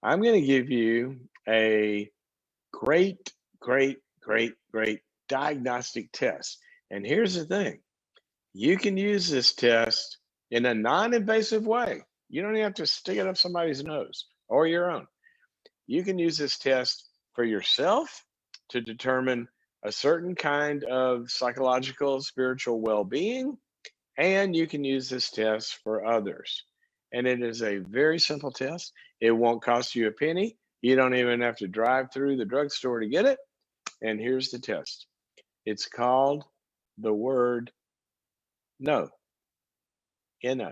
I'm going to give you a great, great diagnostic test. And here's the thing, you can use this test in a non invasive way. You don't even have to stick it up somebody's nose or your own. You can use this test for yourself to determine a certain kind of psychological, spiritual well being, and you can use this test for others. And it is a very simple test. It won't cost you a penny. You don't even have to drive through the drugstore to get it. And here's the test, it's called the word no. No.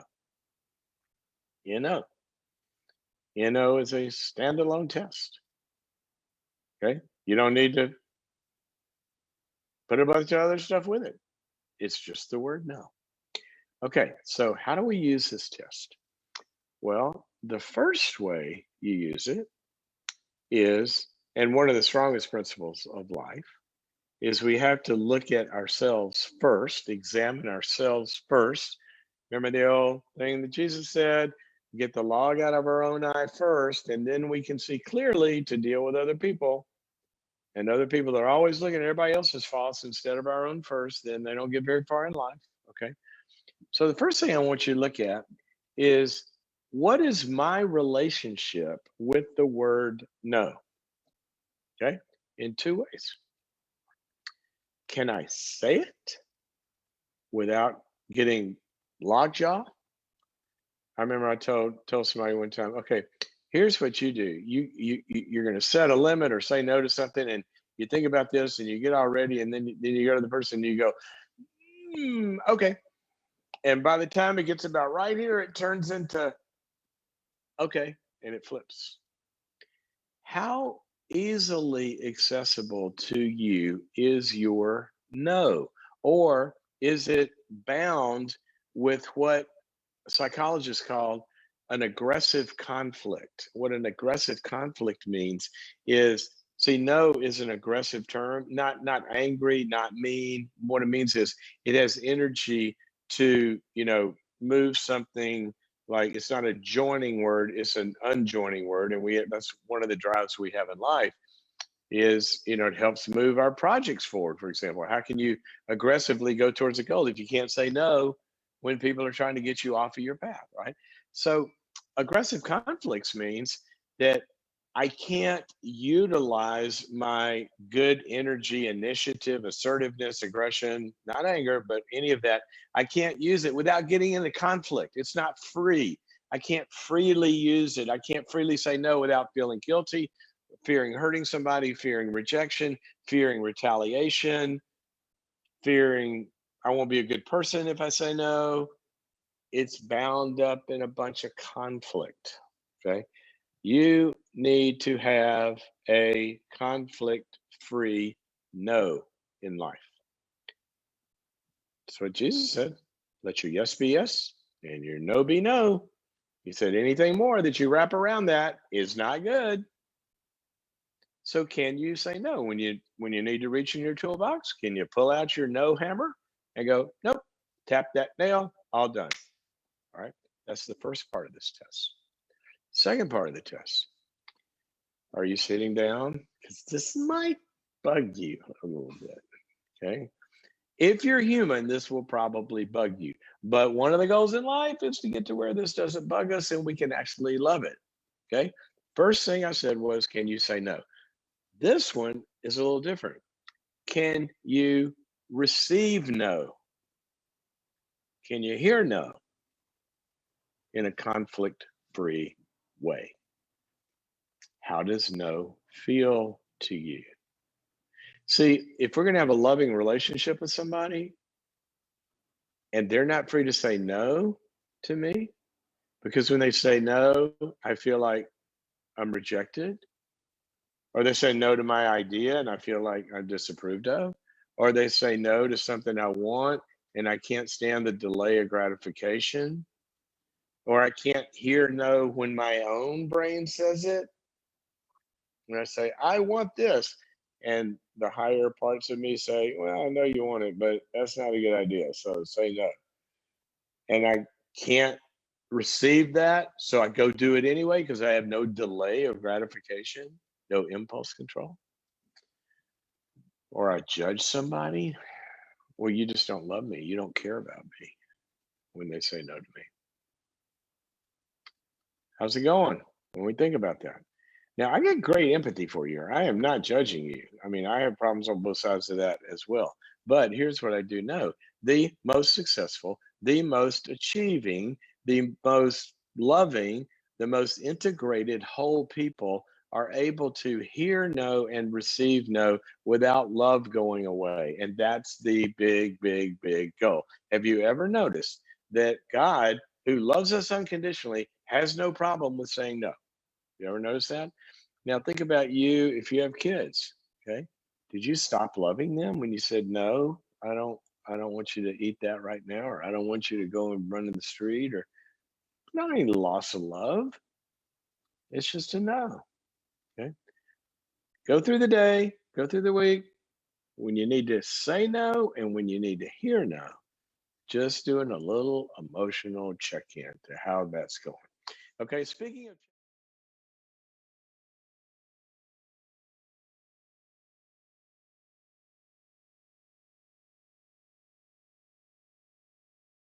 No. No is a standalone test. Okay. You don't need to put a bunch of other stuff with it. It's just the word no. Okay. So, how do we use this test? Well, the first way you use it is, and one of the strongest principles of life is we have to look at ourselves first, examine ourselves first. Remember the old thing that Jesus said, get the log out of our own eye first, and then we can see clearly to deal with other people. And other people that are always looking at everybody else's faults instead of our own first, then they don't get very far in life. Okay. So the first thing I want you to look at is, what is my relationship with the word no? Okay. In two ways. Can I say it without getting lockjaw? I remember I told somebody one time, okay, here's what you do. You're going to set a limit or say no to something, and you think about this, and you get all ready, and then you go to the person, and you go, okay. And by the time it gets about right here, it turns into okay, and it flips. How easily accessible to you is your no? Or is it bound with what psychologists call an aggressive conflict? What an aggressive conflict means is, see, no is an aggressive term, not angry, not mean. What it means is it has energy to, move something. Like, it's not a joining word, it's an unjoining word, and that's one of the drives we have in life is, it helps move our projects forward. For example, how can you aggressively go towards a goal if you can't say no when people are trying to get you off of your path, right? So aggressive conflicts means that I can't utilize my good energy, initiative, assertiveness, aggression, not anger, but any of that. I can't use it without getting into conflict. It's not free. I can't freely use it. I can't freely say no without feeling guilty, fearing hurting somebody, fearing rejection, fearing retaliation, fearing I won't be a good person if I say no. It's bound up in a bunch of conflict. Okay. You need to have a conflict free no in life. That's what Jesus said. Let your yes be yes and your no be no. He said anything more that you wrap around that is not good. So can you say no when you need to reach in your toolbox? Can you pull out your no hammer and go, nope, tap that nail, all done. All right. That's the first part of this test. Second part of the test. Are you sitting down? Because this might bug you a little bit. Okay. If you're human, this will probably bug you. But one of the goals in life is to get to where this doesn't bug us and we can actually love it. Okay. First thing I said was, can you say no? This one is a little different. Can you receive no? Can you hear no in a conflict free way? How does no feel to you? See, if we're going to have a loving relationship with somebody and they're not free to say no to me, because when they say no, I feel like I'm rejected, or they say no to my idea and I feel like I'm disapproved of, or they say no to something I want and I can't stand the delay of gratification, or I can't hear no when my own brain says it. When I say, I want this, and the higher parts of me say, well, I know you want it, but that's not a good idea. So say no. And I can't receive that, so I go do it anyway because I have no delay of gratification, no impulse control, or I judge somebody. Well, you just don't love me. You don't care about me when they say no to me. How's it going when we think about that? Now, I get great empathy for you. I am not judging you. I mean, I have problems on both sides of that as well. But here's what I do know: the most successful, the most achieving, the most loving, the most integrated whole people are able to hear no and receive no without love going away. And that's the big, big, big goal. Have you ever noticed that God, who loves us unconditionally, has no problem with saying no? You ever notice that? Now think about you if you have kids, okay? Did you stop loving them when you said no? I don't want you to eat that right now, or I don't want you to go and run in the street, or not any loss of love. It's just a no. Okay. Go through the day, go through the week when you need to say no and when you need to hear no. Just doing a little emotional check-in to how that's going. Okay, speaking of